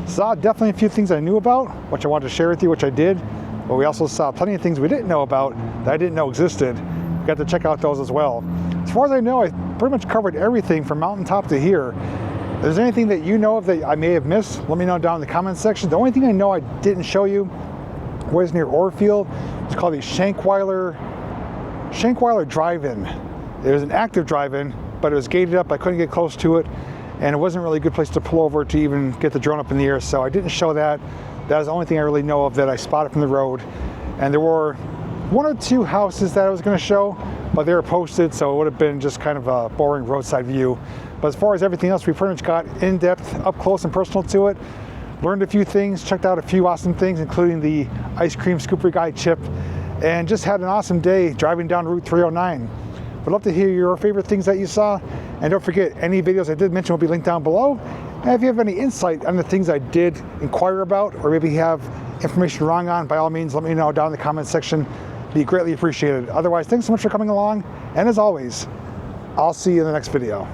Saw definitely a few things I knew about, which I wanted to share with you, which I did. But we also saw plenty of things we didn't know about that I didn't know existed. We got to check out those as well. As far as I know, I pretty much covered everything from mountaintop to here. If there's anything that you know of that I may have missed, let me know down in the comments section. The only thing I know I didn't show you was near Orfield. It's called the Shankweiler Drive-In. It was an active drive-in, but it was gated up. I couldn't get close to it, and it wasn't really a good place to pull over to even get the drone up in the air, so I didn't show that. That was the only thing I really know of that I spotted from the road. And there were one or two houses that I was going to show, but they were posted, so it would have been just kind of a boring roadside view. But as far as everything else, we pretty much got in-depth, up close and personal to it. Learned a few things, checked out a few awesome things, including the ice cream scooper guy Chip, and just had an awesome day driving down Route 309. Would love to hear your favorite things that you saw, and don't forget, any videos I did mention will be linked down below. And if you have any insight on the things I did inquire about, or maybe you have information wrong on, by all means, let me know down in the comments section. Be greatly appreciated. Otherwise, thanks so much for coming along, and as always, I'll see you in the next video.